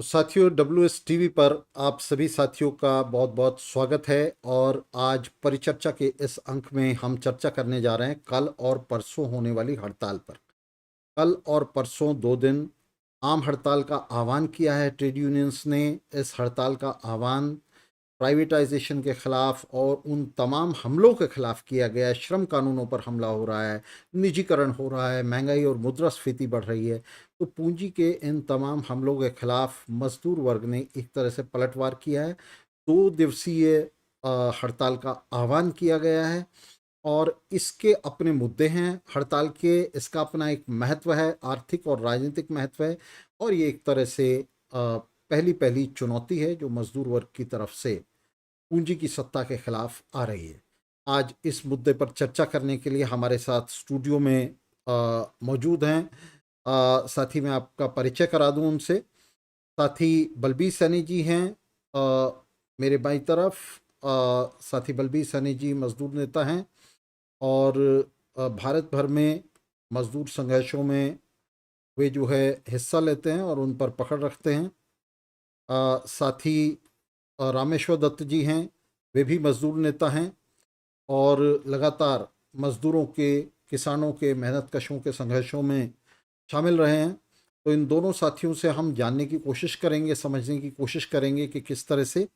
तो साथियों, WS TV पर आप सभी साथियों का बहुत बहुत स्वागत है। और आज परिचर्चा के इस अंक में हम चर्चा करने जा रहे हैं कल और परसों होने वाली हड़ताल पर। कल और परसों 2 दिन आम हड़ताल का आह्वान किया है ट्रेड यूनियंस ने। इस हड़ताल का आह्वान प्राइवेटाइजेशन के खिलाफ और उन तमाम हमलों के खिलाफ किया गया है। श्रम कानूनों पर हमला हो रहा है, निजीकरण हो रहा है, महंगाई और मुद्रास्फीति बढ़ रही है। तो पूंजी के इन तमाम हमलों के खिलाफ मजदूर वर्ग ने एक तरह से पलटवार किया है। 2 दिवसीय हड़ताल का आह्वान किया गया है और इसके अपने मुद्दे हैं हड़ताल के। इसका अपना एक महत्व है, आर्थिक और राजनीतिक महत्व है। और ये एक तरह से पहली पहली चुनौती है जो मजदूर वर्ग की तरफ से पूंजी की सत्ता के खिलाफ आ रही है। आज इस मुद्दे पर चर्चा करने के लिए हमारे साथ स्टूडियो में मौजूद हैं। साथी मैं आपका परिचय करा दूं उनसे। साथी बलबीर सैनी जी हैं मेरे बाईं तरफ। साथी बलबीर सैनी जी मजदूर नेता हैं और भारत भर में मजदूर संघर्षों में वे जो है हिस्सा लेते हैं और उन पर पकड़ रखते हैं। साथी रामेश्वर दत्त जी हैं, वे भी मजदूर नेता हैं और लगातार मजदूरों के, किसानों के, मेहनत कशों के संघर्षों में शामिल रहे हैं। तो इन दोनों साथियों से हम जानने की कोशिश करेंगे, समझने की कोशिश करेंगे कि किस तरह से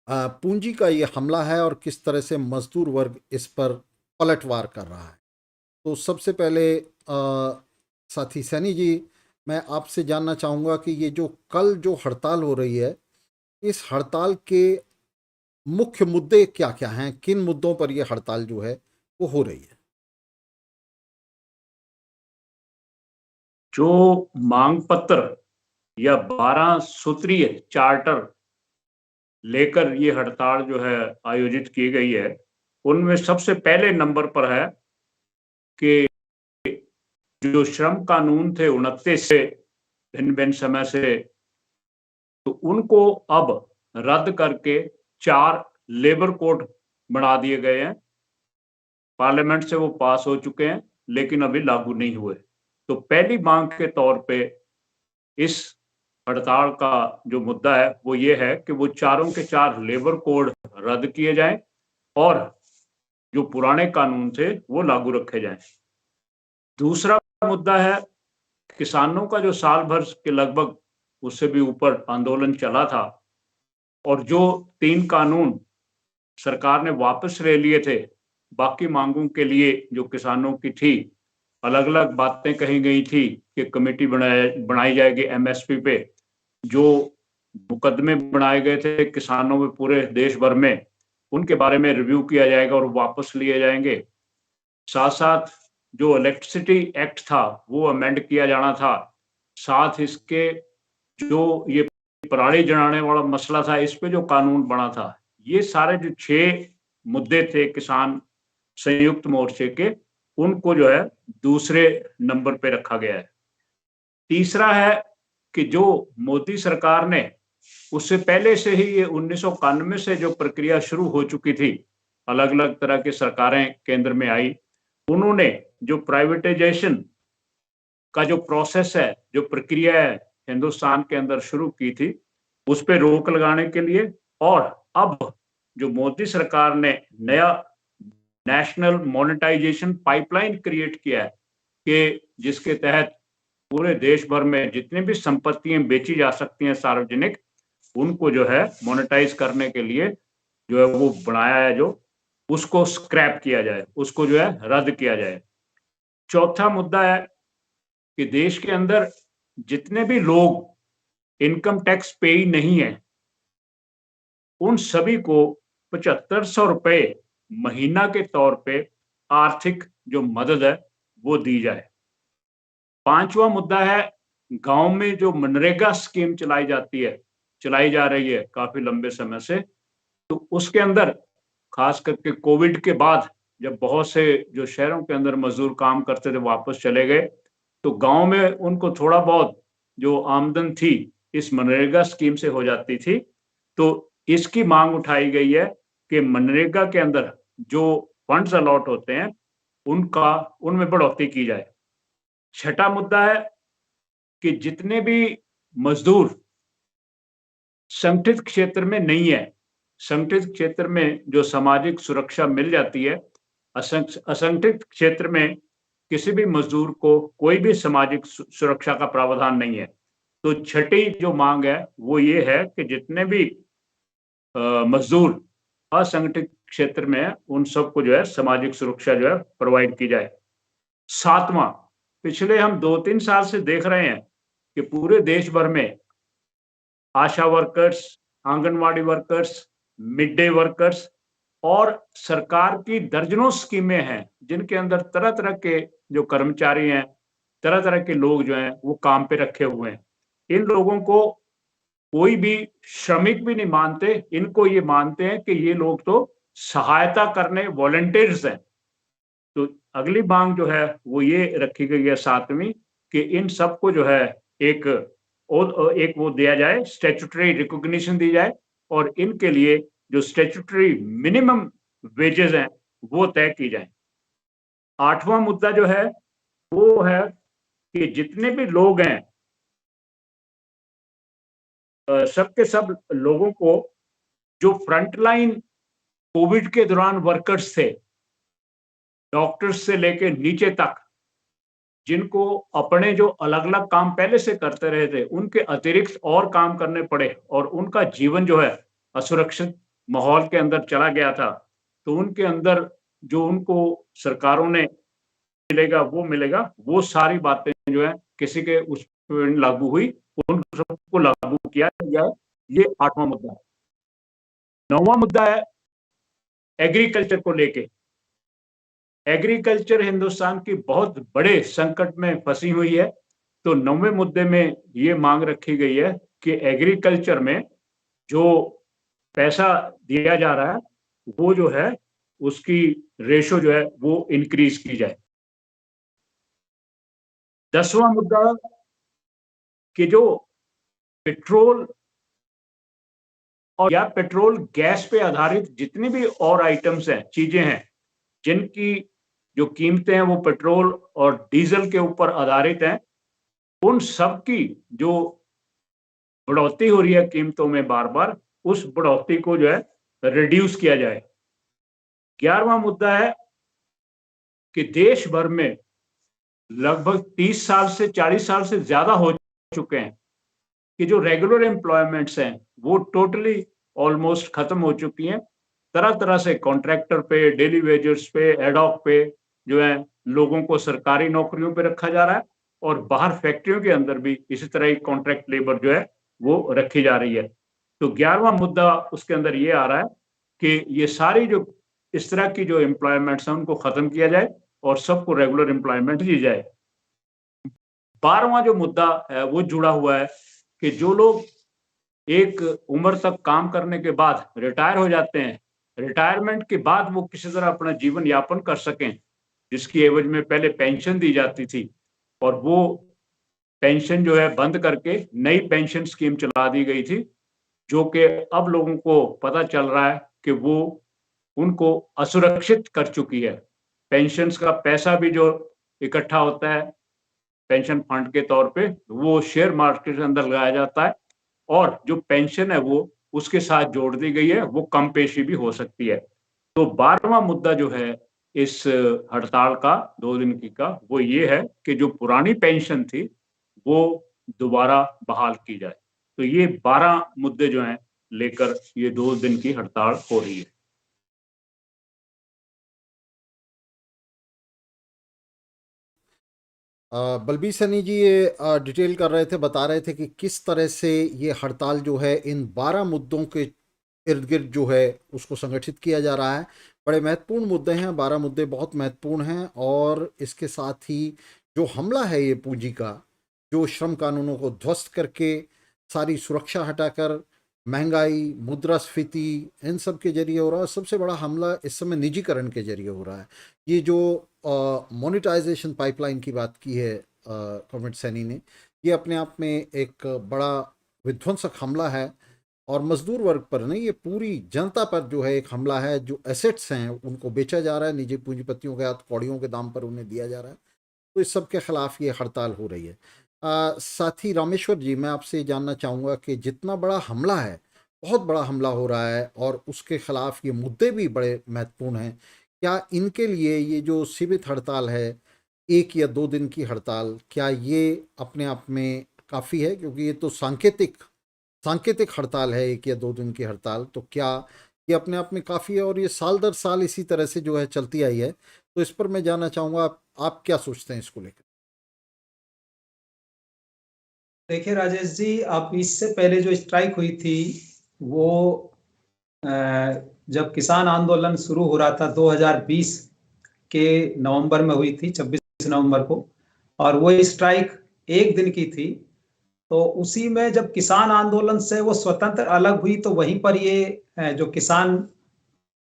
पूंजी का ये हमला है और किस तरह से मजदूर वर्ग इस पर पलटवार कर रहा है। तो सबसे पहले साथी सैनी जी, मैं आपसे जानना चाहूँगा कि ये जो कल जो हड़ताल हो रही है, इस हड़ताल के मुख्य मुद्दे क्या क्या हैं? किन मुद्दों पर यह हड़ताल जो है वो हो रही है? जो मांग पत्र या 12 सूत्रीय चार्टर लेकर ये हड़ताल जो है आयोजित की गई है, उनमें सबसे पहले नंबर पर है कि जो श्रम कानून थे 29 से भिन्न भिन्न समय से, तो उनको अब रद्द करके 4 लेबर कोड बना दिए गए हैं। पार्लियामेंट से वो पास हो चुके हैं लेकिन अभी लागू नहीं हुए। तो पहली मांग के तौर पे इस हड़ताल का जो मुद्दा है वो ये है कि वो चारों के 4 लेबर कोड रद्द किए जाएं और जो पुराने कानून थे वो लागू रखे जाएं। दूसरा मुद्दा है किसानों का जो साल भर के लगभग उससे भी ऊपर आंदोलन चला था और जो 3 कानून सरकार ने वापस ले लिए थे बाकी मांगों के लिए जो किसानों की थी, अलग अलग बातें कही गई थी कि कमेटी बनाई जाएगी एमएसपी पे। जो मुकदमे बनाए गए थे किसानों में पूरे देश भर में, उनके बारे में रिव्यू किया जाएगा और वापस लिए जाएंगे। साथ साथ जो इलेक्ट्रिसिटी एक्ट था वो अमेंड किया जाना था। साथ इसके जो ये पराली जलाने वाला मसला था, इस पे जो कानून बना था, ये सारे जो 6 मुद्दे थे किसान संयुक्त मोर्चे के, उनको जो है दूसरे नंबर पे रखा गया है। तीसरा है कि जो मोदी सरकार ने उससे पहले से ही ये 1991 से जो प्रक्रिया शुरू हो चुकी थी, अलग अलग तरह की सरकारें केंद्र में आई, उन्होंने जो प्राइवेटाइजेशन का जो प्रोसेस है, जो प्रक्रिया है, हिंदुस्तान के अंदर शुरू की थी, उस पे रोक लगाने के लिए। और अब जो मोदी सरकार ने नया नेशनल मोनेटाइजेशन पाइपलाइन क्रिएट किया है कि जिसके तहत पूरे देश भर में जितनी भी संपत्तियां बेची जा सकती हैं सार्वजनिक, उनको जो है मोनेटाइज करने के लिए जो है वो बनाया है, जो उसको स्क्रैप किया जाए, उसको जो है रद्द किया जाए। चौथा मुद्दा है कि देश के अंदर जितने भी लोग इनकम टैक्स पेई नहीं है, उन सभी को 7500 रुपए महीना के तौर पे आर्थिक जो मदद है वो दी जाए। पांचवा मुद्दा है गांव में जो मनरेगा स्कीम चलाई जा रही है काफी लंबे समय से, तो उसके अंदर खास करके कोविड के बाद जब बहुत से जो शहरों के अंदर मजदूर काम करते थे वापस चले गए, तो गांव में उनको थोड़ा बहुत जो आमदन थी इस मनरेगा स्कीम से हो जाती थी। तो इसकी मांग उठाई गई है कि मनरेगा के अंदर जो फंड्स अलॉट होते हैं उनमें बढ़ोतरी की जाए। छठा मुद्दा है कि जितने भी मजदूर संगठित क्षेत्र में नहीं है। संगठित क्षेत्र में जो सामाजिक सुरक्षा मिल जाती है, असंगठित क्षेत्र में किसी भी मजदूर को कोई भी सामाजिक सुरक्षा का प्रावधान नहीं है। तो छठी जो मांग है वो ये है कि जितने भी मजदूर असंगठित क्षेत्र में हैं, उन सबको जो है सामाजिक सुरक्षा जो है प्रोवाइड की जाए। 7वां, पिछले हम 2-3 साल से देख रहे हैं कि पूरे देश भर में ASHA workers, anganwadi workers, mid day workers और सरकार की दर्जनों स्कीमें हैं, जिनके अंदर तरह-तरह के जो कर्मचारी हैं, तरह-तरह के लोग जो हैं, वो काम पे रखे हुए हैं। इन लोगों को कोई भी श्रमिक भी नहीं मानते, इनको ये मानते हैं कि ये लोग तो सहायता करने वॉलंटियर्स हैं। तो अगली मांग जो है वो ये रखी गई है 7वीं कि इन सबको जो है एक एक वो दिया जाए, स्टैट्यूटरी रिकॉग्निशन दी जाए और इनके लिए जो स्टैट्यूटरी मिनिमम वेजेस हैं वो तय की जाए। 8वां मुद्दा जो है वो है कि जितने भी लोग हैं, सबके सब लोगों को जो फ्रंटलाइन कोविड के दौरान वर्कर्स थे, डॉक्टर्स से लेके नीचे तक, जिनको अपने जो अलग-अलग काम पहले से करते रहे थे, उनके अतिरिक्त और काम करने पड़े और उनका जीवन जो है असुरक्षित माहौल के अंदर चला गया था, तो उनके अंदर जो उनको सरकारों ने मिलेगा, वो सारी बातें जो है किसी के उस पे लागू हुई, उन सबको लागू किया जाए, ये 8वां मुद्दा है। 9वां मुद्दा है एग्रीकल्चर को लेके। एग्रीकल्चर हिंदुस्तान की बहुत बड़े संकट में फंसी हुई है, तो 9वें मुद्दे में ये मांग रखी गई है कि एग्रीकल्चर में जो पैसा दिया जा रहा है, वो जो है उसकी रेशो जो है वो इंक्रीज की जाए। 10वां मुद्दा कि जो पेट्रोल और या पेट्रोल गैस पे आधारित जितनी भी और आइटम्स हैं, चीजें हैं, जिनकी जो कीमतें हैं वो पेट्रोल और डीजल के ऊपर आधारित हैं, उन सब की जो बढ़ोतरी हो रही है कीमतों में बार-बार, उस बढ़ोतरी को जो है रिड्यूस किया जाए। 11वां मुद्दा है कि देश भर में लगभग 30 साल से 40 साल से ज़्यादा हो चुके हैं कि जो रेगुलर एम्प्लॉयमेंट्स हैं, वो टोटली ऑलमोस्ट खत्म हो चुकी हैं। तरह-तरह से कॉन्ट्रैक्टर पे, डेली वेजेस पे, एड हॉक पे जो है लोगों को सरकारी नौकरियों पे रखा जा रहा है और बाहर फैक्ट्रियों के अंदर भी इसी तरह की कॉन्ट्रैक्ट लेबर जो है वो रखी जा रही है। तो 11वां मुद्दा उसके अंदर ये आ रहा है कि ये सारी जो इस तरह की जो एम्प्लॉयमेंट्स हैं उनको खत्म किया जाए और सबको रेगुलर एम्प्लॉयमेंट दी जाए। 12वां जो मुद्दा है वो जुड़ा हुआ है कि जो लोग एक उम्र तक काम करने के बाद रिटायर हो जाते हैं, रिटायरमेंट के बाद वो किसी तरह अपना जीवन यापन कर सकें, जिसकी एवज में पहले पेंशन दी जाती थी और वो पेंशन जो है बंद करके नई पेंशन स्कीम चला दी गई थी, जो कि अब लोगों को पता चल रहा है कि वो उनको असुरक्षित कर चुकी है। पेंशन्स का पैसा भी जो इकट्ठा होता है पेंशन फंड के तौर पे, वो शेयर मार्केट के अंदर लगाया जाता है और जो पेंशन है वो उसके साथ जोड़ दी गई है, वो कम पेशी भी हो सकती है। तो 12वां मुद्दा जो है इस हड़ताल का 2 दिन की का, वो ये है कि जो पुरानी पेंशन थी, वो दोबारा बहाल की जाए। तो ये 12 मुद्दे जो हैं लेकर ये 2 दिन की हड़ताल हो रही है। बलबीर सैनी जी ये डिटेल कर रहे थे, बता रहे थे कि किस तरह से ये हड़ताल जो है इन 12 मुद्दों के इर्द गिर्द जो है उसको संगठित किया जा रहा है। बड़े महत्वपूर्ण मुद्दे हैं, 12 मुद्दे बहुत महत्वपूर्ण हैं और इसके साथ ही जो हमला है ये पूंजी का, जो श्रम कानूनों को ध्वस्त करके सारी सुरक्षा हटाकर महंगाई, मुद्रास्फीति, इन सब के जरिए हो रहा है। सबसे बड़ा हमला इस समय निजीकरण के जरिए हो रहा है। ये जो मोनेटाइजेशन पाइपलाइन की बात की है कॉमरेड सैनी ने, ये अपने आप में एक बड़ा विध्वंसक हमला है और मजदूर वर्ग पर नहीं, ये पूरी जनता पर जो है एक हमला है। जो एसेट्स हैं उनको बेचा जा रहा है, निजी पूंजीपतियों के हाथ कौड़ियों के दाम पर उन्हें दिया जा रहा है। तो इस सब के खिलाफ ये हड़ताल हो रही है। साथी रामेश्वर जी, मैं आपसे ये जानना चाहूँगा कि जितना बड़ा हमला है, बहुत बड़ा हमला हो रहा है और उसके खिलाफ ये मुद्दे भी बड़े महत्वपूर्ण हैं। क्या इनके लिए ये जो सीमित हड़ताल है, 1 या 2 दिन की हड़ताल, क्या ये अपने आप में काफ़ी है? क्योंकि ये तो सांकेतिक सांकेतिक हड़ताल है, 1 या 2 दिन की हड़ताल, तो क्या ये अपने आप में काफ़ी है? और ये साल दर साल इसी तरह से जो है चलती आई है। तो इस पर मैं जानना चाहूँगा आप क्या सोचते हैं इसको लेकर? देखिए राजेश जी, आप इससे पहले जो स्ट्राइक हुई थी वो अ, जब किसान आंदोलन शुरू हो रहा था 2020 के नवंबर में हुई थी, 26 नवंबर को। और वो स्ट्राइक 1 दिन की थी। तो उसी में जब किसान आंदोलन से वो स्वतंत्र अलग हुई तो वहीं पर ये जो किसान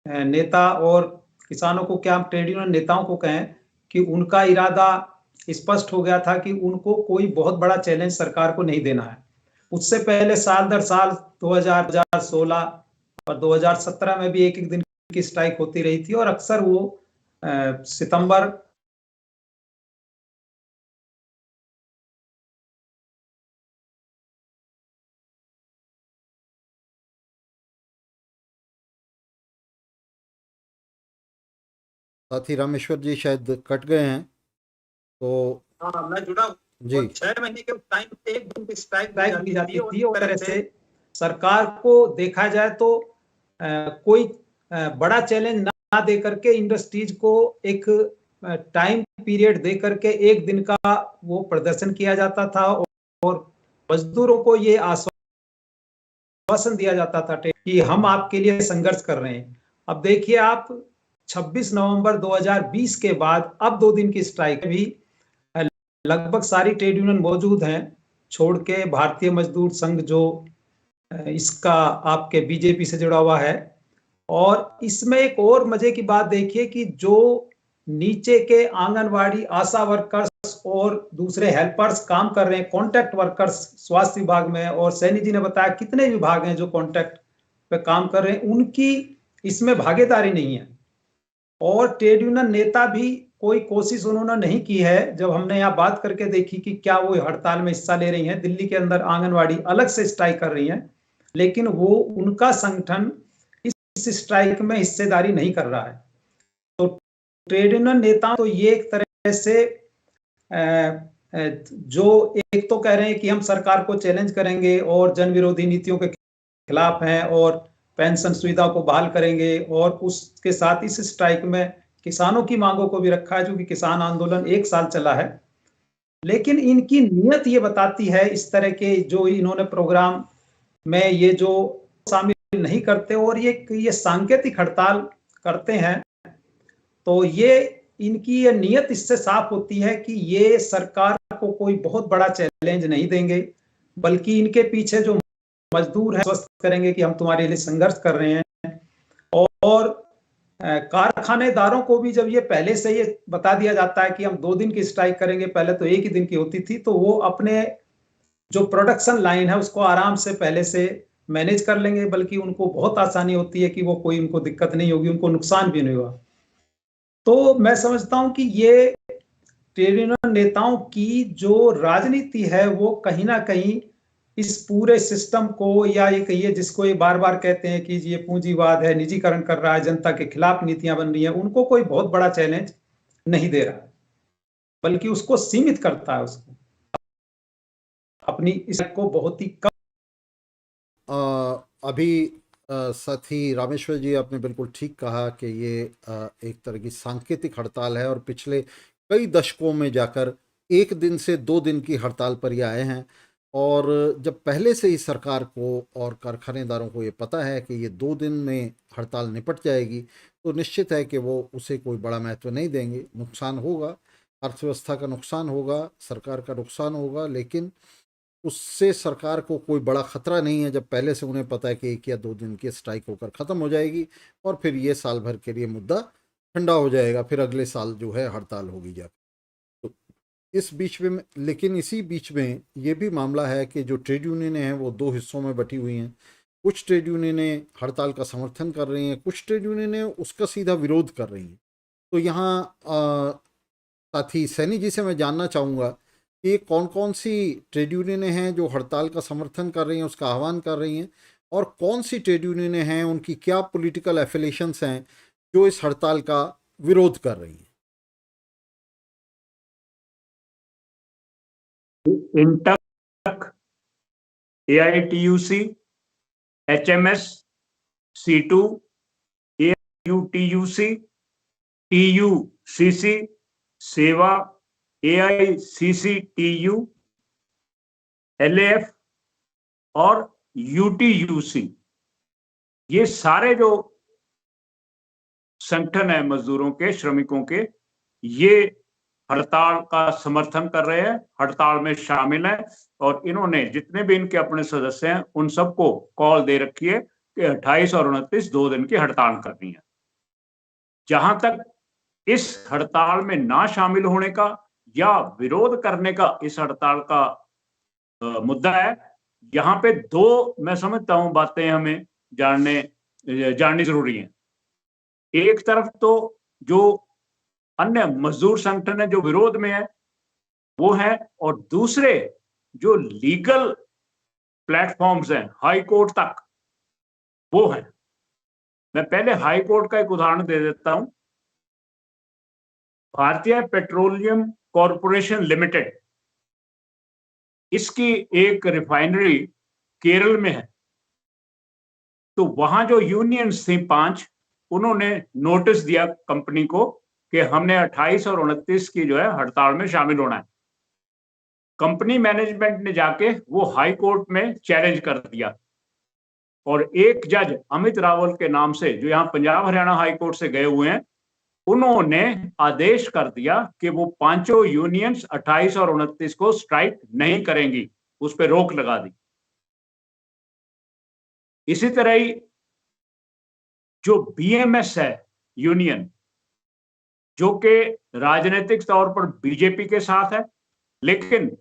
नेता और किसानों को, क्या हम ट्रेड यूनियन नेताओं को कहें, कि उनका इरादा स्पष्ट हो गया था कि उनको कोई बहुत बड़ा चैलेंज सरकार को नहीं देना है। उससे पहले साल दर साल 2016 और 2017 में भी एक एक दिन की स्ट्राइक होती रही थी और अक्सर वो सितंबर साथी रामेश्वर जी शायद कट गए हैं, तो हाँ, मैं जुड़ा हूँ। जी। और 6 महीने के टाइम पे 1 दिन की स्ट्राइक दी जाती थी और तरह से सरकार को देखा जाए तो कोई बड़ा चैलेंज ना दे करके इंडस्ट्रीज को एक टाइम पीरियड दे करके 1 दिन का वो प्रदर्शन किया जाता था और मजदूरों को ये आश्वासन दिया जाता था कि हम आपके लिए संघर्ष कर रहे हैं। अब देखिए आप, 26 नवंबर 2020 के बाद अब 2 दिन की स्ट्राइक भी लगभग सारी ट्रेड यूनियन मौजूद हैं, छोड़ के भारतीय मजदूर संघ जो इसका आपके बीजेपी से जुड़ा हुआ है। और इसमें एक और मजे की बात देखिए कि जो नीचे के आंगनवाड़ी, आशा वर्कर्स और दूसरे हेल्पर्स काम कर रहे हैं, कॉन्ट्रैक्ट वर्कर्स स्वास्थ्य विभाग में, और सैनी जी ने बताया कितने विभाग हैं जो कॉन्ट्रैक्ट पे काम कर रहे हैं, उनकी इसमें भागीदारी नहीं है। और ट्रेड यूनियन नेता भी कोई कोशिश उन्होंने नहीं की है। जब हमने यहाँ बात करके देखी कि क्या वो हड़ताल में हिस्सा ले रही हैं, दिल्ली के अंदर आंगनवाड़ी अलग से स्ट्राइक कर रही हैं, लेकिन वो उनका संगठन इस स्ट्राइक में हिस्सेदारी नहीं कर रहा है। तो ट्रेड यूनियन नेता तो ये एक तरह से जो एक तो कह रहे हैं कि हम सरकार को चैलेंज करेंगे और जन विरोधी नीतियों के खिलाफ हैं और पेंशन सुविधा को बहाल करेंगे, और उसके साथ इस स्ट्राइक में किसानों की मांगों को भी रखा है, जो कि किसान आंदोलन 1 साल चला है। लेकिन इनकी नीयत ये बताती है, इस तरह के जो इन्होंने प्रोग्राम में ये जो शामिल नहीं करते और ये सांकेतिक हड़ताल करते हैं, तो ये इनकी ये नीयत इससे साफ होती है कि ये सरकार को कोई बहुत बड़ा चैलेंज नहीं देंगे, बल्कि इनके पीछे जो मजदूर हैं स्वस्थ करेंगे कि हम तुम्हारे लिए संघर्ष कर रहे हैं। और कारखानेदारों को भी जब ये पहले से ये बता दिया जाता है कि हम 2 दिन की स्ट्राइक करेंगे, पहले तो 1 ही दिन की होती थी, तो वो अपने जो प्रोडक्शन लाइन है उसको आराम से पहले से मैनेज कर लेंगे, बल्कि उनको बहुत आसानी होती है कि वो कोई उनको दिक्कत नहीं होगी, उनको नुकसान भी नहीं होगा। तो मैं समझता हूं कि ये ट्रेड यूनियन नेताओं की जो राजनीति है वो कहीं ना कहीं इस पूरे सिस्टम को, या ये कहिए जिसको ये बार बार कहते हैं कि ये पूंजीवाद है, निजीकरण कर रहा है, जनता के खिलाफ नीतियां बन रही हैं, उनको कोई बहुत बड़ा चैलेंज नहीं दे रहा है, बल्कि उसको सीमित करता है, उसको अपनी इसको बहुत ही कम। अभी साथी रामेश्वर जी, आपने बिल्कुल ठीक कहा कि ये एक तरह की सांकेतिक हड़ताल है और पिछले कई दशकों में जाकर 1 दिन से 2 दिन की हड़ताल पर ये आए हैं। और जब पहले से ही सरकार को और कारखानेदारों को ये पता है कि ये 2 दिन में हड़ताल निपट जाएगी, तो निश्चित है कि वो उसे कोई बड़ा महत्व नहीं देंगे। नुकसान होगा, अर्थव्यवस्था का नुकसान होगा, सरकार का नुकसान होगा, लेकिन उससे सरकार को कोई बड़ा खतरा नहीं है, जब पहले से उन्हें पता है कि 1 या 2 दिन की स्ट्राइक होकर ख़त्म हो जाएगी और फिर ये साल भर के लिए मुद्दा ठंडा हो जाएगा, फिर अगले साल जो है हड़ताल होगी जाकर। तो इस बीच में, लेकिन इसी बीच में ये भी मामला है कि जो ट्रेड यूनियनें हैं वो 2 हिस्सों में बटी हुई हैं। कुछ ट्रेड यूनियनें हड़ताल का समर्थन कर रही हैं, कुछ ट्रेड यूनियनें उसका सीधा विरोध कर रही हैं। तो यहाँ साथी सैनी जी से मैं जानना चाहूँगा ये कौन-कौन सी ट्रेड यूनियनें हैं जो हड़ताल का समर्थन कर रही हैं, उसका आह्वान कर रही हैं, और कौन सी ट्रेड यूनियनें हैं, उनकी क्या पॉलिटिकल एफिलिएशंस हैं जो इस हड़ताल का विरोध कर रही हैं? INTUC, AITUC, HMS, C2, AIUTUC, TUCC, सेवा, AICCTU, LAF और UTUC, ये सारे जो संगठन है मजदूरों के, श्रमिकों के, ये हड़ताल का समर्थन कर रहे हैं, हड़ताल में शामिल हैं, और इन्होंने जितने भी इनके अपने सदस्य हैं उन सबको कॉल दे रखी है कि 28 और 29 2 दिन की हड़ताल करनी है। जहां तक इस हड़ताल में ना शामिल होने का या विरोध करने का इस हड़ताल का मुद्दा है, यहाँ पे दो मैं समझता हूं बातें हमें जाननी जरूरी है। एक तरफ तो जो अन्य मजदूर संगठन है जो विरोध में है वो है, और दूसरे जो लीगल प्लेटफॉर्म्स हैं हाई कोर्ट तक, वो है। मैं पहले हाई कोर्ट का एक उदाहरण दे देता हूं। भारतीय पेट्रोलियम कॉरपोरेशन लिमिटेड, इसकी एक रिफाइनरी केरल में है। तो वहां जो यूनियंस थी 5, उन्होंने नोटिस दिया कंपनी को कि हमने 28 और 29 की जो है हड़ताल में शामिल होना है। कंपनी मैनेजमेंट ने जाके वो हाई कोर्ट में चैलेंज कर दिया, और एक जज अमित रावल के नाम से जो यहाँ पंजाब हरियाणा हाई कोर्ट से गए हुए हैं, उन्होंने आदेश कर दिया कि वो पांचों यूनियंस 28 और 29 को स्ट्राइक नहीं करेंगी, उस पर रोक लगा दी। इसी तरह ही जो BMS है यूनियन, जो कि राजनीतिक तौर पर बीजेपी के साथ है, लेकिन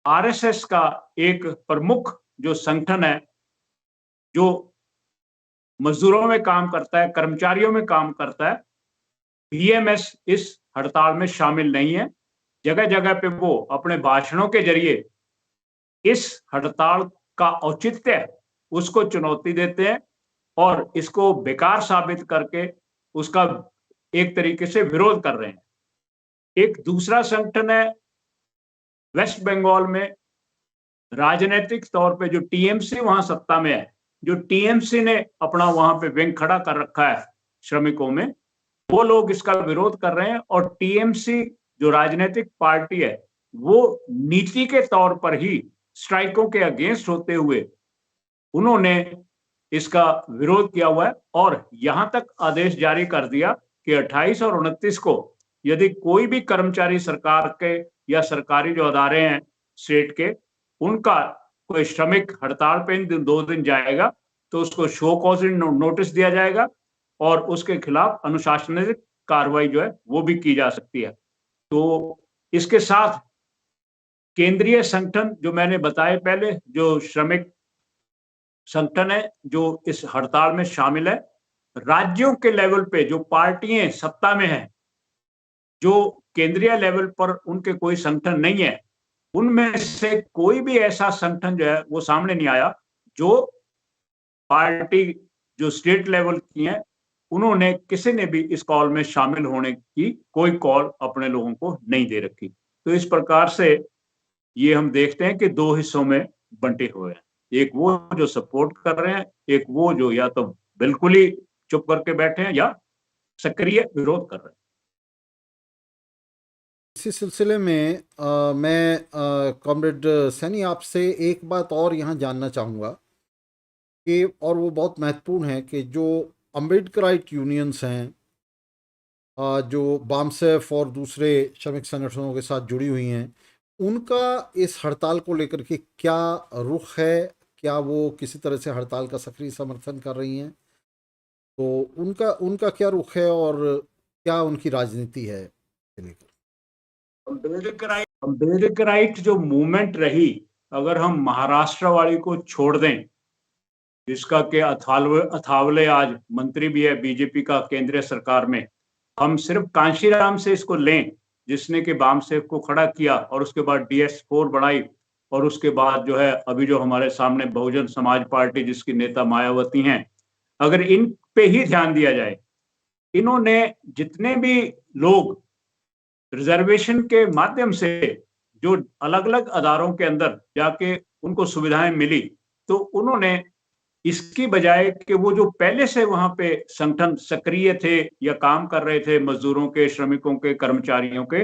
RSS का एक प्रमुख जो संगठन है जो मजदूरों में काम करता है, कर्मचारियों में काम करता है, BMS इस हड़ताल में शामिल नहीं है। जगह जगह पे वो अपने भाषणों के जरिए इस हड़ताल का औचित्य उसको चुनौती देते हैं और इसको बेकार साबित करके उसका एक तरीके से विरोध कर रहे हैं। एक दूसरा संगठन है वेस्ट बंगाल में, राजनीतिक तौर पे जो TMC वहां सत्ता में है, जो TMC ने अपना वहां पे विंग खड़ा कर रखा है श्रमिकों में, वो लोग इसका विरोध कर रहे हैं। और TMC जो राजनीतिक पार्टी है, वो नीति के तौर पर ही स्ट्राइकों के अगेंस्ट होते हुए उन्होंने इसका विरोध किया हुआ है, और यहां तक आदेश जारी कर दिया कि 28 और 29 को यदि कोई भी कर्मचारी सरकार के या सरकारी जो अदारे हैं स्टेट के, उनका कोई श्रमिक हड़ताल पे इन 2 दिन जाएगा तो उसको शो कॉज नोटिस दिया जाएगा और उसके खिलाफ अनुशासनिक कार्रवाई जो है वो भी की जा सकती है। तो इसके साथ केंद्रीय संगठन जो मैंने बताए पहले, जो श्रमिक संगठन है जो इस हड़ताल में शामिल है, राज्यों के लेवल पे जो पार्टियां सत्ता में हैं, जो केंद्रीय लेवल पर उनके कोई संगठन नहीं है, उनमें से कोई भी ऐसा संगठन जो है वो सामने नहीं आया। जो पार्टी जो स्टेट लेवल की है, उन्होंने किसी ने भी इस कॉल में शामिल होने की कोई कॉल अपने लोगों को नहीं दे रखी। तो इस प्रकार से ये हम देखते हैं कि 2 हिस्सों में बंटे हुए हैं। एक वो जो सपोर्ट कर रहे हैं, एक वो जो या तो बिल्कुल ही चुप करके बैठे हैं या सक्रिय विरोध कर रहे हैं। इसी सिलसिले में मैं कॉमरेड सैनी आपसे एक बात और यहाँ जानना चाहूँगा कि, और वो बहुत महत्वपूर्ण है, कि जो अम्बेडकराइट यूनियंस हैं, जो बामसेफ और दूसरे श्रमिक संगठनों के साथ जुड़ी हुई हैं, उनका इस हड़ताल को लेकर के क्या रुख है? क्या वो किसी तरह से हड़ताल का सक्रिय समर्थन कर रही हैं? तो उनका क्या रुख है और क्या उनकी राजनीति है लेकर? अम्बेडकराइट जो मूवमेंट रही, अगर हम महाराष्ट्र वाली को छोड़ दें, जिसका के अथावले आज मंत्री भी है बीजेपी का केंद्रीय सरकार में, हम सिर्फ कांशीराम से इसको लें, जिसने कि बामसेफ को खड़ा किया और उसके बाद DS4 बनाई और उसके बाद जो है अभी जो हमारे सामने बहुजन समाज पार्टी जिसकी नेता मायावती हैं, अगर इन पे ही ध्यान दिया जाए, इन्होंने जितने भी लोग रिजर्वेशन के माध्यम से जो अलग-अलग अदारों के अंदर जाके उनको सुविधाएं मिली, तो उन्होंने इसकी बजाय कि वो जो पहले से वहां पे संगठन सक्रिय थे या काम कर रहे थे मजदूरों के, श्रमिकों के, कर्मचारियों के,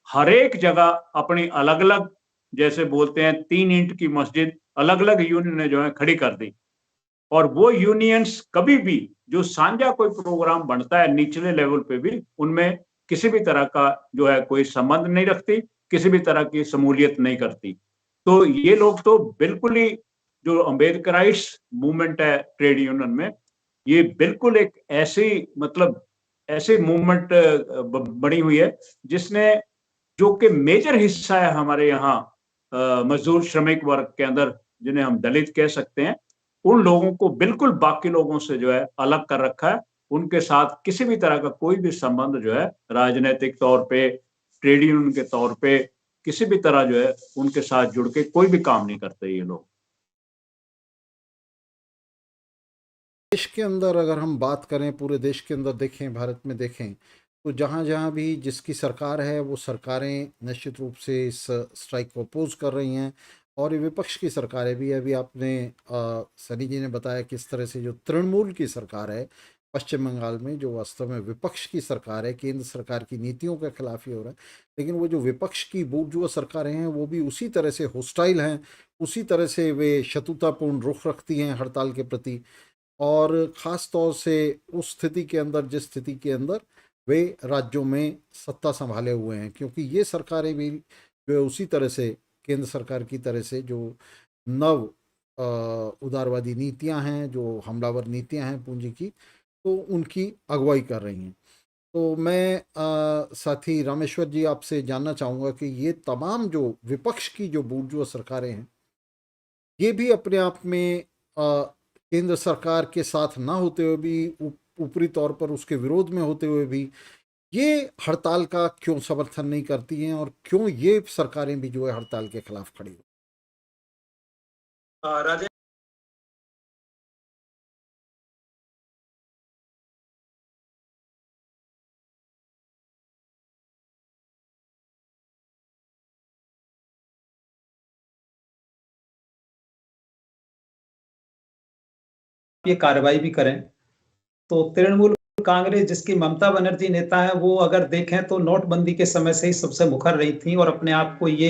हर एक जगह अपनी अलग-अलग, जैसे बोलते हैं 3 ईंट की मस्जिद, अलग-अलग यूनियन जो है खड़ी कर दी। और वो यूनियंस कभी भी जो साझा कोई प्रोग्राम बनता है निचले लेवल पे भी, उनमें किसी भी तरह का जो है कोई संबंध नहीं रखती, किसी भी तरह की शमूलियत नहीं करती। तो ये लोग तो बिल्कुल ही जो अम्बेडकराइट्स मूवमेंट है ट्रेड यूनियन में, ये बिल्कुल एक ऐसी मतलब ऐसी मूवमेंट बनी हुई है जिसने जो कि मेजर हिस्सा है हमारे यहाँ मजदूर श्रमिक वर्ग के अंदर, जिन्हें हम दलित कह सकते हैं, उन लोगों को बिल्कुल बाकी लोगों से जो है अलग कर रखा है। उनके साथ किसी भी तरह का कोई भी संबंध जो है राजनीतिक तौर पे, ट्रेड यूनियन के तौर पे, किसी भी तरह जो है उनके साथ जुड़ के कोई भी काम नहीं करते ये लोग। देश के अंदर अगर हम बात करें, पूरे देश के अंदर देखें, भारत में देखें, तो जहाँ जहाँ भी जिसकी सरकार है वो सरकारें निश्चित रूप से इस स्ट्राइक को अपोज कर रही हैं। और ये विपक्ष की सरकारें भी, अभी आपने सनी जी ने बताया किस तरह से जो तृणमूल की सरकार है पश्चिम बंगाल में, जो वास्तव में विपक्ष की सरकार है, केंद्र सरकार की नीतियों के खिलाफ ही हो रहा है, लेकिन वो जो विपक्ष की बूर्जुआ सरकारें हैं वो भी उसी तरह से होस्टाइल हैं, उसी तरह से वे शत्रुतापूर्ण रुख रखती हैं हड़ताल के प्रति। और ख़ास तौर से उस स्थिति के अंदर, जिस स्थिति के अंदर वे राज्यों में सत्ता संभाले हुए हैं, क्योंकि ये सरकारें भी जो उसी तरह से केंद्र सरकार की तरह से जो नव उदारवादी नीतियां हैं, जो हमलावर नीतियां हैं पूंजी की, तो उनकी अगुवाई कर रही हैं। तो मैं साथी रामेश्वर जी आपसे जानना चाहूँगा कि ये तमाम जो विपक्ष की जो बूर्जुआ सरकारें हैं, ये भी अपने आप में केंद्र सरकार के साथ ना होते हुए भी, ऊपरी तौर पर उसके विरोध में होते हुए भी, ये हड़ताल का क्यों समर्थन नहीं करती हैं और क्यों ये सरकारें भी जो है हड़ताल के खिलाफ खड़ी हो? राजेश, ये कार्रवाई भी करें तो तृणमूल कांग्रेस, जिसकी ममता बनर्जी नेता है, वो अगर देखें तो नोटबंदी के समय से ही सबसे मुखर रही थी और अपने आप को ये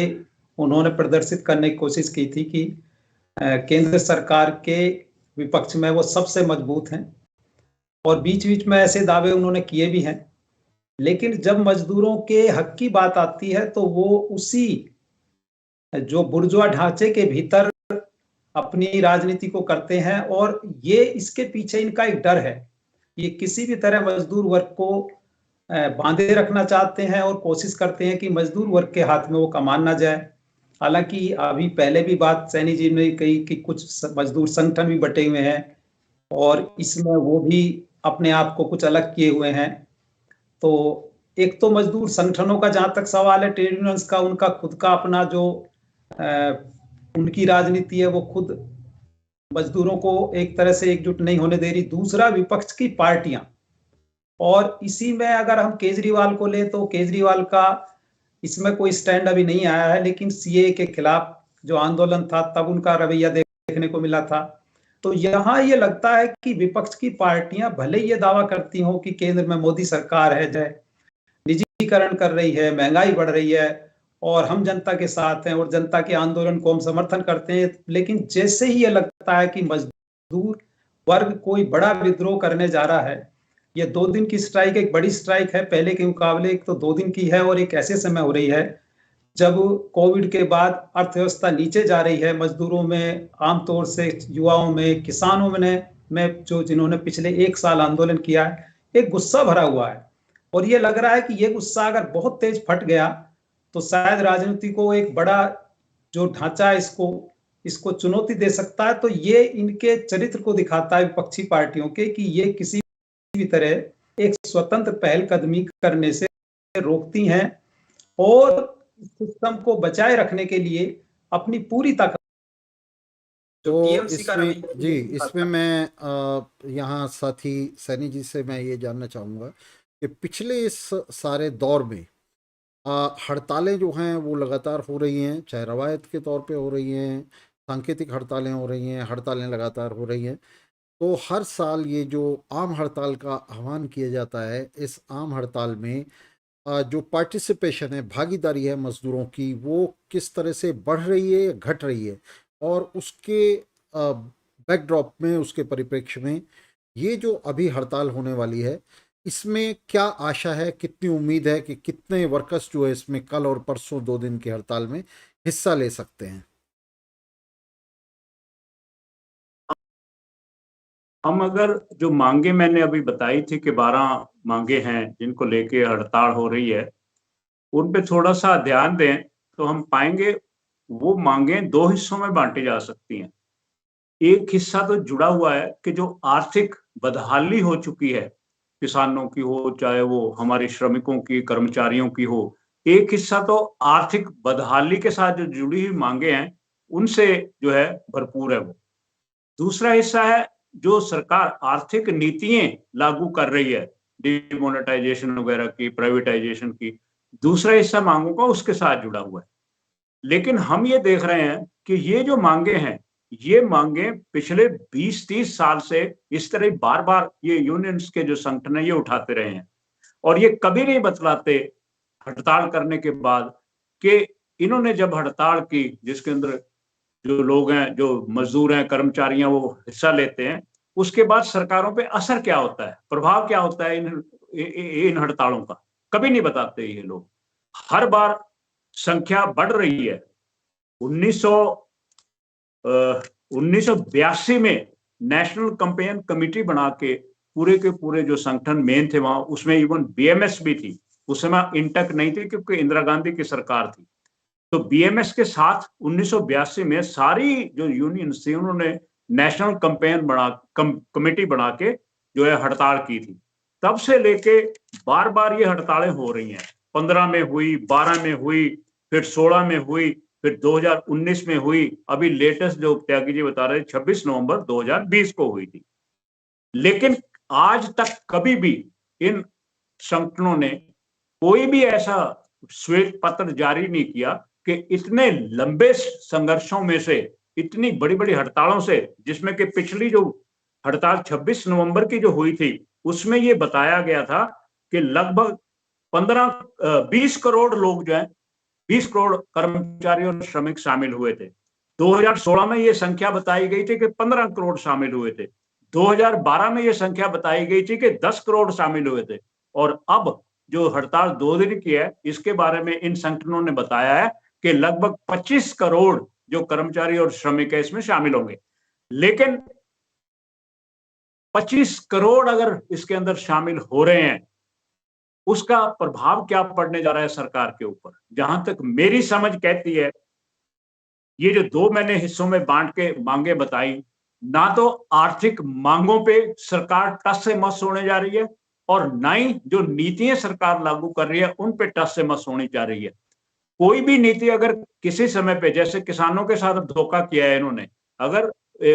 उन्होंने प्रदर्शित करने की कोशिश की थी कि केंद्र सरकार के विपक्ष में वो सबसे मजबूत हैं, और बीच बीच में ऐसे दावे उन्होंने किए भी हैं। लेकिन जब मजदूरों के हक की बात आती है तो वो उसी जो बुर्जुआ ढांचे के भीतर अपनी राजनीति को करते हैं, और ये इसके पीछे इनका एक डर है। ये किसी भी तरह मजदूर वर्ग को बांधे रखना चाहते हैं और कोशिश करते हैं कि मजदूर वर्ग के हाथ में वो कमान ना जाए। हालांकि अभी पहले भी बात सैनी जी ने कही कि कुछ मजदूर संगठन भी बटे हुए हैं और इसमें वो भी अपने आप को कुछ अलग किए हुए हैं। तो एक तो मजदूर संगठनों का जहां तक सवाल है, ट्रेड यूनियंस का, उनका खुद का अपना जो उनकी राजनीति है, वो खुद मजदूरों को एक तरह से एकजुट नहीं होने दे रही। दूसरा, विपक्ष की पार्टियां, और इसी में अगर हम केजरीवाल को ले तो केजरीवाल का इसमें कोई स्टैंड अभी नहीं आया है, लेकिन सीए के खिलाफ जो आंदोलन था तब उनका रवैया देखने को मिला था। तो यहाँ ये लगता है कि विपक्ष की पार्टियां भले ये दावा करती हों कि केंद्र में मोदी सरकार है, जो निजीकरण कर रही है, महंगाई बढ़ रही है और हम जनता के साथ हैं और जनता के आंदोलन को हम समर्थन करते हैं, लेकिन जैसे ही ये लगता है कि मजदूर वर्ग कोई बड़ा विद्रोह करने जा रहा है, ये 2 दिन की स्ट्राइक एक बड़ी स्ट्राइक है, पहले के मुकाबले एक तो 2 दिन की है और एक ऐसे समय हो रही है जब कोविड के बाद अर्थव्यवस्था नीचे जा रही है। मजदूरों में, आमतौर से युवाओं में, किसानों में जो जिन्होंने पिछले 1 साल आंदोलन किया है, एक गुस्सा भरा हुआ है, और ये लग रहा है कि ये गुस्सा अगर बहुत तेज फट गया तो शायद राजनीति को एक बड़ा जो ढांचा है इसको चुनौती दे सकता है। तो ये इनके चरित्र को दिखाता है विपक्षी पार्टियों के, कि ये किसी भी तरह एक स्वतंत्र पहलकदमी करने से रोकती हैं और सिस्टम को बचाए रखने के लिए अपनी पूरी ताकत जो तो टीएमसी का इसमें जी, रवैया इसमें मैं यहाँ साथी सैनी जी से मैं ये जानना चाहूँगा कि पिछले इस सारे दौर में हड़तालें जो हैं वो लगातार हो रही हैं, चाहे रवायत के तौर पे हो रही हैं, सांकेतिक हड़तालें हो रही हैं, हड़तालें लगातार हो रही हैं। तो हर साल ये जो आम हड़ताल का आह्वान किया जाता है, इस आम हड़ताल में जो पार्टिसिपेशन है, भागीदारी है मजदूरों की, वो किस तरह से बढ़ रही है या घट रही है, और उसके बैकड्रॉप में, उसके परिप्रेक्ष्य में ये जो अभी हड़ताल होने वाली है, इसमें क्या आशा है, कितनी उम्मीद है कि कितने वर्कर्स जो है इसमें कल और परसों 2 दिन की हड़ताल में हिस्सा ले सकते हैं? हम अगर जो मांगे मैंने अभी बताई थी कि 12 मांगे हैं जिनको लेके हड़ताल हो रही है, उन पे थोड़ा सा ध्यान दें तो हम पाएंगे वो मांगे 2 हिस्सों में बांटी जा सकती हैं। एक हिस्सा तो जुड़ा हुआ है कि जो आर्थिक बदहाली हो चुकी है, किसानों की हो, चाहे वो हमारे श्रमिकों की, कर्मचारियों की हो। एक हिस्सा तो आर्थिक बदहाली के साथ जो जुड़ी हुई मांगे हैं, उनसे जो है भरपूर है वो। दूसरा हिस्सा है जो सरकार आर्थिक नीतियां लागू कर रही है, डिमोनेटाइजेशन वगैरह की, प्राइवेटाइजेशन की। दूसरा हिस्सा मांगों का उसके साथ जुड़ा हुआ है। लेकिन हम ये देख रहे हैं कि ये जो मांगे हैं, ये मांगे पिछले 20-30 साल से इस तरह बार-बार ये यूनियंस के जो संगठन है ये उठाते रहे हैं, और ये कभी नहीं बतलाते हड़ताल करने के बाद कि इन्होंने जब हड़ताल की, जिसके अंदर जो लोग हैं, जो मजदूर हैं, कर्मचारी हैं, वो हिस्सा लेते हैं, उसके बाद सरकारों पे असर क्या होता है, प्रभाव क्या होता है इन हड़तालों का, कभी नहीं बताते ये लोग। हर बार संख्या बढ़ रही है। 1982 में नेशनल कैंपेन कमेटी बना के पूरे के पूरे जो संगठन मेन थे वहां, उसमें इवन बीएमएस भी थी। उस समय इंटक नहीं थी क्योंकि इंदिरा गांधी की सरकार थी। तो बीएमएस के साथ 1982 में सारी जो यूनियन थी उन्होंने नेशनल कैंपेन कमेटी बना के जो है हड़ताल की थी। तब से लेके बार बार ये हड़तालें हो रही हैं। 15 में हुई, 12 में हुई, फिर 16 में हुई, फिर 2019 में हुई, अभी लेटेस्ट जो त्यागी जी बता रहे 26 नवंबर 2020 को हुई थी। लेकिन आज तक कभी भी इन संगठनों ने कोई भी ऐसा श्वेत पत्र जारी नहीं किया कि इतने लंबे संघर्षों में से, इतनी बड़ी बड़ी हड़तालों से, जिसमें कि पिछली जो हड़ताल 26 नवंबर की जो हुई थी उसमें ये बताया गया था कि लगभग 20 करोड़ लोग जो है, 20 करोड़ कर्मचारी और श्रमिक शामिल हुए थे। 2016 में ये संख्या बताई गई थी कि 15 करोड़ शामिल हुए थे। 2012 में ये संख्या बताई गई थी कि 10 करोड़ शामिल हुए थे। और अब जो हड़ताल 2 दिन की है, इसके बारे में इन संगठनों ने बताया है कि लगभग 25 करोड़ जो कर्मचारी और श्रमिक है इसमें शामिल होंगे। लेकिन 25 करोड़ अगर इसके अंदर शामिल हो रहे हैं, उसका प्रभाव क्या पड़ने जा रहा है सरकार के ऊपर? जहां तक मेरी समझ कहती है, ये जो 2 मैंने हिस्सों में बांट के मांगे बताई, ना तो आर्थिक मांगों पे सरकार टस से मस होने जा रही है, और ना ही जो नीतियां सरकार लागू कर रही है उन पे टस से मस होनी जा रही है। कोई भी नीति अगर किसी समय पे, जैसे किसानों के साथ धोखा किया है इन्होंने, अगर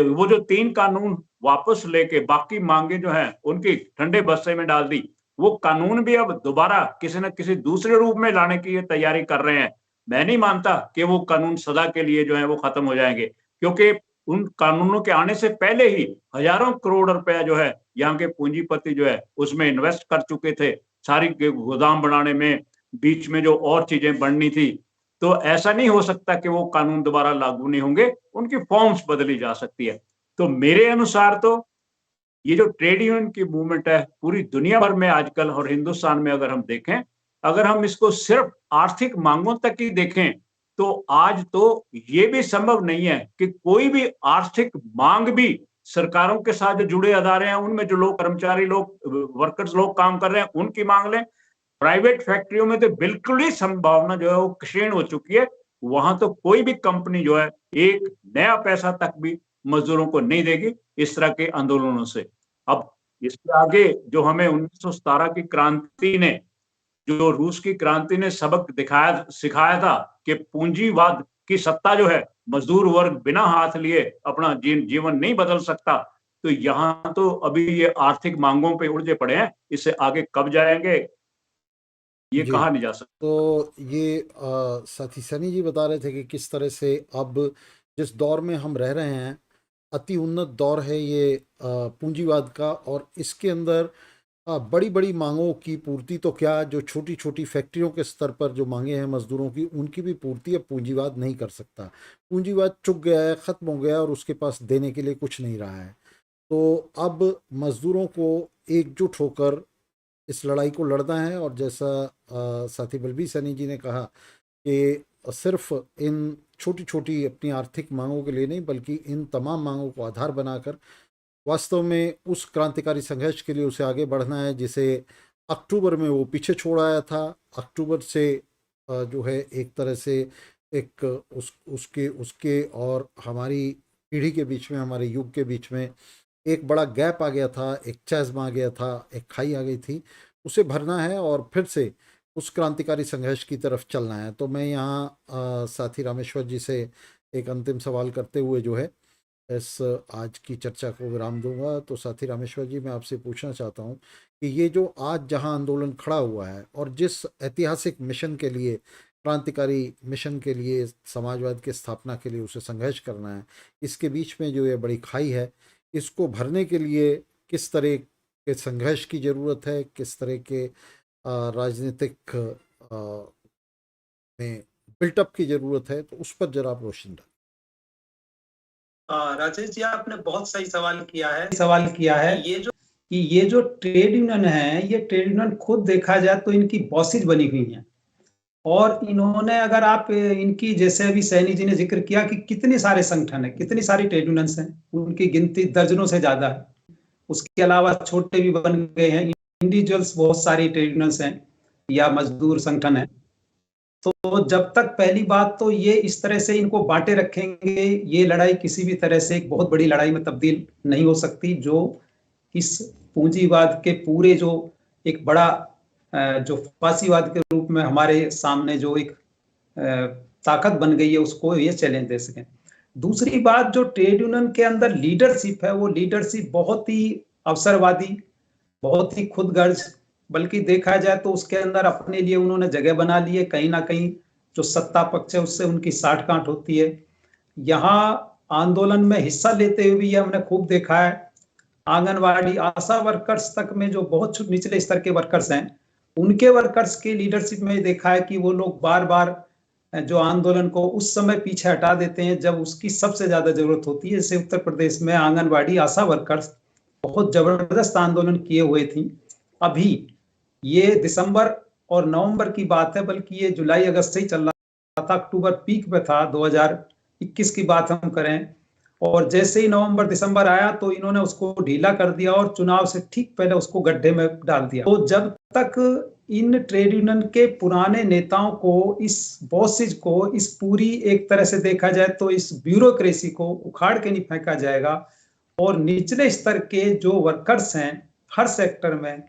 वो जो 3 कानून वापस लेके बाकी मांगे जो हैं उनकी ठंडे बस्ते में डाल दी, वो कानून भी अब दोबारा किसी न किसी दूसरे रूप में लाने की ये तैयारी कर रहे हैं। मैं नहीं मानता कि वो कानून सदा के लिए जो है वो खत्म हो जाएंगे, क्योंकि उन कानूनों के आने से पहले ही हजारों करोड़ रुपया जो है यहाँ के पूंजीपति जो है उसमें इन्वेस्ट कर चुके थे, सारी गोदाम बनाने में, बीच में जो और चीजें बढ़नी थी। तो ऐसा नहीं हो सकता कि वो कानून दोबारा लागू नहीं होंगे, उनकी फॉर्म्स बदली जा सकती है। तो मेरे अनुसार तो ये जो ट्रेड यूनियन की मूवमेंट है पूरी दुनिया भर में आजकल, और हिंदुस्तान में अगर हम देखें, अगर हम इसको सिर्फ आर्थिक मांगों तक ही देखें, तो आज तो ये भी संभव नहीं है कि कोई भी आर्थिक मांग भी सरकारों के साथ जो जुड़े अदारे हैं उनमें जो लोग, कर्मचारी लोग, वर्कर्स लोग काम कर रहे हैं, उनकी मांग लें। प्राइवेट फैक्ट्रियों में तो बिल्कुल ही संभावना जो है वो क्षीण हो चुकी है। वहां तो कोई भी कंपनी जो है एक नया पैसा तक भी मजदूरों को नहीं देगी इस तरह के आंदोलनों से। अब इसके आगे जो हमें 1917 की क्रांति ने जो रूस की क्रांति ने सबक सिखाया था कि पूंजीवाद की सत्ता जो है, मजदूर वर्ग बिना हाथ लिए अपना जीवन नहीं बदल सकता। तो यहाँ तो अभी ये आर्थिक मांगों पे उलझे पड़े हैं, इससे आगे कब जाएंगे ये जी। कहा नहीं जा सकता। तो ये साथी सनी जी बता रहे थे कि किस तरह से अब जिस दौर में हम रह रहे हैं, अति उन्नत दौर है ये पूंजीवाद का, और इसके अंदर बड़ी बड़ी मांगों की पूर्ति तो क्या, जो छोटी छोटी फैक्ट्रियों के स्तर पर जो मांगे हैं मजदूरों की, उनकी भी पूर्ति अब पूंजीवाद नहीं कर सकता। पूंजीवाद चुक गया है, ख़त्म हो गया, और उसके पास देने के लिए कुछ नहीं रहा है। तो अब मजदूरों को एकजुट होकर इस लड़ाई को लड़ना है। और जैसा साथी बलबीर सैनी जी ने कहा कि सिर्फ इन छोटी छोटी अपनी आर्थिक मांगों के लिए नहीं, बल्कि इन तमाम मांगों को आधार बनाकर वास्तव में उस क्रांतिकारी संघर्ष के लिए उसे आगे बढ़ना है, जिसे अक्टूबर में वो पीछे छोड़ आया था। अक्टूबर से जो है एक तरह से एक उसके उसके और हमारी पीढ़ी के बीच में, हमारे युग के बीच में एक बड़ा गैप आ गया था, एक चैज़्म आ गया था, एक खाई आ गई थी। उसे भरना है और फिर से उस क्रांतिकारी संघर्ष की तरफ चलना है। तो मैं यहाँ साथी रामेश्वर जी से एक अंतिम सवाल करते हुए जो है इस आज की चर्चा को विराम दूंगा। तो साथी रामेश्वर जी, मैं आपसे पूछना चाहता हूँ कि ये जो आज जहाँ आंदोलन खड़ा हुआ है और जिस ऐतिहासिक मिशन के लिए, क्रांतिकारी मिशन के लिए, समाजवाद की स्थापना के लिए उसे संघर्ष करना है, इसके बीच में जो ये बड़ी खाई है, इसको भरने के लिए किस तरह के संघर्ष की ज़रूरत है, किस तरह के राजनीतिक में बिल्टअप की ज़रूरत है, तो उस पर जरा आप रोशनी डालें। राजेश जी, आपने बहुत सही सवाल किया है। ये जो ट्रेड यूनियन है, ये ट्रेड यूनियन खुद देखा जाए तो इनकी बॉसेज बनी हुई हैं। और इन्होंने, अगर आप इनकी, जैसे अभी सैनी जी ने जिक्र किया कि कितने सारे संगठन है, कितनी सारी ट्रेड यूनियंस हैं, उनकी गिनती दर्जनों से ज्यादा है। उसके अलावा छोटे भी बन गए हैं, इंडिविजुअल्स बहुत सारी ट्रेड यूनियंस हैं या मजदूर संगठन है। तो जब तक, पहली बात तो ये इस तरह से इनको बांटे रखेंगे, ये लड़ाई किसी भी तरह से एक बहुत बड़ी लड़ाई में तब्दील नहीं हो सकती, जो इस पूंजीवाद के पूरे जो एक बड़ा जो फांसीवाद के रूप में हमारे सामने जो एक ताकत बन गई है, उसको ये चैलेंज दे सकें। दूसरी बात, जो ट्रेड यूनियन के अंदर लीडरशिप है, वो लीडरशिप बहुत ही अवसरवादी, बहुत ही खुदगर्ज, बल्कि देखा जाए तो उसके अंदर अपने लिए उन्होंने जगह बना ली है। कहीं ना कहीं जो सत्ता पक्ष है उससे उनकी साठ गांठ होती है। यहाँ आंदोलन में हिस्सा लेते हुए भी हमने खूब देखा है, आंगनवाड़ी आशा वर्कर्स तक में, जो बहुत निचले स्तर के वर्कर्स हैं, उनके वर्कर्स की लीडरशिप में देखा है कि वो लोग बार बार जो आंदोलन को उस समय पीछे हटा देते हैं जब उसकी सबसे ज्यादा जरूरत होती है। जैसे उत्तर प्रदेश में आंगनवाड़ी आशा वर्कर्स बहुत जबरदस्त आंदोलन किए हुए थी। अभी ये दिसंबर और नवंबर की बात है, बल्कि ये जुलाई अगस्त से ही चल रहा था, अक्टूबर पीक पे था 2021 की बात हम करें। और जैसे ही नवंबर दिसंबर आया तो इन्होंने उसको ढीला कर दिया और चुनाव से ठीक पहले उसको गड्ढे में डाल दिया। तो जब तक इन ट्रेड यूनियन के पुराने नेताओं को, इस बॉसेज को, इस पूरी, एक तरह से देखा जाए तो इस ब्यूरोक्रेसी को उखाड़ के नहीं फेंका जाएगा, और निचले स्तर के जो वर्कर्स हैं हर सेक्टर में,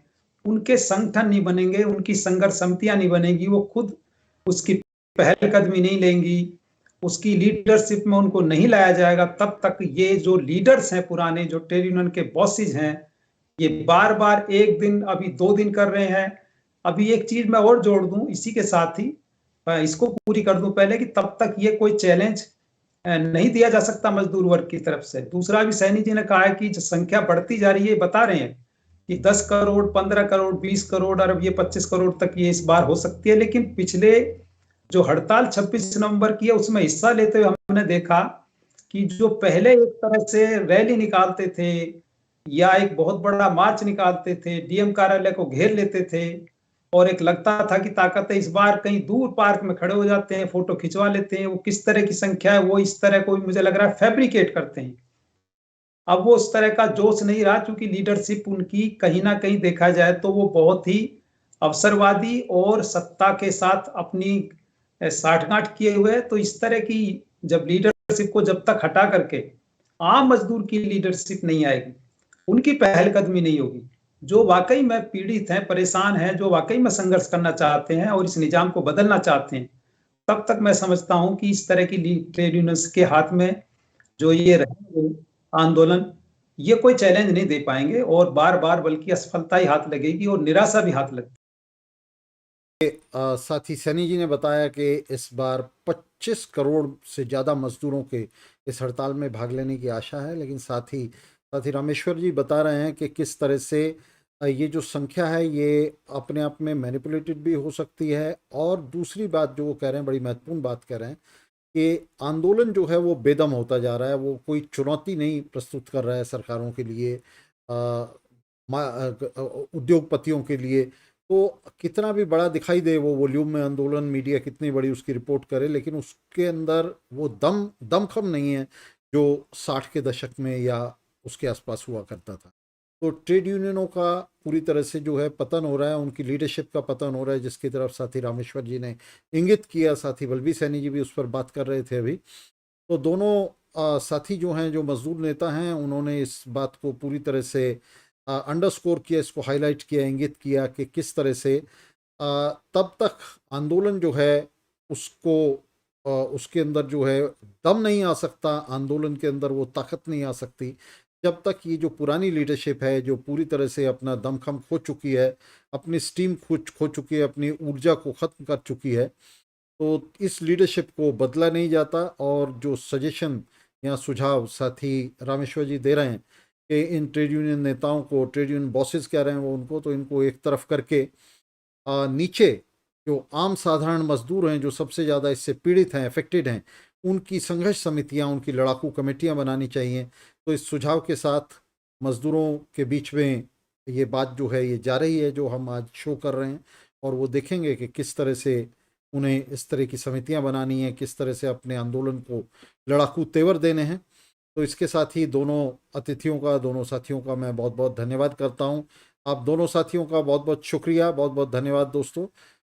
उनके संगठन नहीं बनेंगे, उनकी संघर्ष समितियां नहीं बनेगी, वो खुद उसकी पहलकदमी नहीं लेंगी, उसकी लीडरशिप में उनको नहीं लाया जाएगा, तब तक ये जो लीडर्स हैं पुराने, जो ट्रेड यूनियन के बॉसेज हैं, ये बार बार एक दिन, अभी 2 दिन कर रहे हैं। अभी एक चीज मैं और जोड़ दूं इसी के साथ ही, इसको पूरी कर दूं पहले, कि तब तक ये कोई चैलेंज नहीं दिया जा सकता मजदूर वर्ग की तरफ से। दूसरा, भी सैनी जी ने कहा है कि जो संख्या बढ़ती जा रही है, बता रहे हैं कि 10 करोड़, 15 करोड़, 20 करोड़, और अब ये 25 करोड़ तक ये इस बार हो सकती है। लेकिन पिछले जो हड़ताल 26 नवंबर की है, उसमें हिस्सा लेते हुए हमने देखा कि जो पहले एक तरह से रैली निकालते थे या एक बहुत बड़ा मार्च निकालते थे, डीएम कार्यालय को घेर लेते थे, और एक लगता था कि ताकत है, इस बार कहीं दूर पार्क में खड़े हो जाते हैं, फोटो खिंचवा लेते हैं। वो किस तरह की संख्या है, वो इस तरह को मुझे लग रहा है फैब्रिकेट करते हैं। अब वो उस तरह का जोश नहीं रहा, क्योंकि लीडरशिप उनकी कहीं ना कहीं देखा जाए तो वो बहुत ही अवसरवादी और सत्ता के साथ अपनी साठगांठ किए हुए। तो इस तरह की जब लीडरशिप को जब तक हटा करके आम मजदूर की लीडरशिप नहीं आएगी, उनकी पहलकदमी नहीं होगी, जो वाकई में पीड़ित हैं, परेशान हैं, जो वाकई में संघर्ष करना चाहते हैं और इस निजाम को बदलना चाहते हैं, तब तक मैं समझता हूं कि इस तरह की ट्रेड यूनियंस के हाथ में जो ये रहेंगे आंदोलन, ये कोई चैलेंज नहीं दे पाएंगे और बार बार बल्कि असफलता ही हाथ लगेगी और निराशा भी हाथ लगेगी। साथी सैनी जी ने बताया कि इस बार 25 करोड़ से ज़्यादा मजदूरों के इस हड़ताल में भाग लेने की आशा है, लेकिन साथ ही रामेश्वर जी बता रहे हैं कि किस तरह से ये जो संख्या है ये अपने आप में मैनिपुलेटेड भी हो सकती है। और दूसरी बात जो वो कह रहे हैं, बड़ी महत्वपूर्ण बात कह रहे हैं कि आंदोलन जो है वो बेदम होता जा रहा है, वो कोई चुनौती नहीं प्रस्तुत कर रहा है सरकारों के लिए, उद्योगपतियों के लिए। तो कितना भी बड़ा दिखाई दे वो वॉल्यूम में आंदोलन, मीडिया कितनी बड़ी उसकी रिपोर्ट करे, लेकिन उसके अंदर वो दमखम नहीं है जो 60 के दशक में या उसके आसपास हुआ करता था। तो ट्रेड यूनियनों का पूरी तरह से जो है पतन हो रहा है, उनकी लीडरशिप का पतन हो रहा है, जिसकी तरफ साथी रामेश्वर जी ने इंगित किया, साथी बलबीर सैनी जी भी उस पर बात कर रहे थे अभी। तो दोनों साथी जो हैं, जो मजदूर नेता हैं, उन्होंने इस बात को पूरी तरह से अंडरस्कोर किया, इसको हाईलाइट किया, इंगित किया कि किस तरह से तब तक आंदोलन जो है उसको उसके अंदर जो है दम नहीं आ सकता, आंदोलन के अंदर वो ताकत नहीं आ सकती, जब तक ये जो पुरानी लीडरशिप है जो पूरी तरह से अपना दमखम खो चुकी है, अपनी स्टीम खो चुकी है, अपनी ऊर्जा को ख़त्म कर चुकी है, तो इस लीडरशिप को बदला नहीं जाता। और जो सजेशन या सुझाव साथी रामेश्वर जी दे रहे हैं कि इन ट्रेड यूनियन नेताओं को, ट्रेड यूनियन बॉसेस कह रहे हैं वो उनको, तो इनको एक तरफ करके नीचे जो आम साधारण मजदूर हैं, जो सबसे ज़्यादा इससे पीड़ित हैं, अफेक्टेड हैं, उनकी संघर्ष समितियां, उनकी लड़ाकू कमेटियां बनानी चाहिए। तो इस सुझाव के साथ मजदूरों के बीच में ये बात जो है ये जा रही है, जो हम आज शो कर रहे हैं, और वो देखेंगे कि किस तरह से उन्हें इस तरह की समितियां बनानी है, किस तरह से अपने आंदोलन को लड़ाकू तेवर देने हैं। तो इसके साथ ही दोनों अतिथियों का, दोनों साथियों का मैं बहुत बहुत धन्यवाद करता हूं। आप दोनों साथियों का बहुत बहुत शुक्रिया, बहुत बहुत धन्यवाद दोस्तों।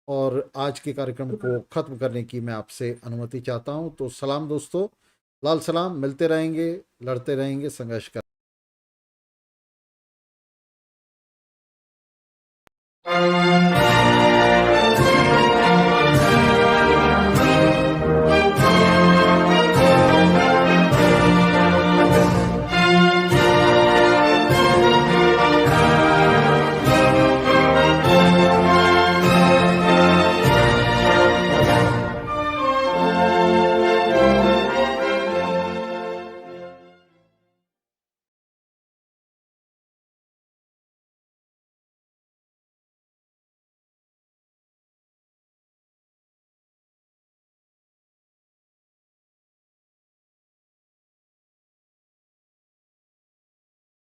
और आज के कार्यक्रम को ख़त्म करने की मैं आपसे अनुमति चाहता हूं। तो सलाम दोस्तों, लाल सलाम, मिलते रहेंगे, लड़ते रहेंगे, संघर्ष कर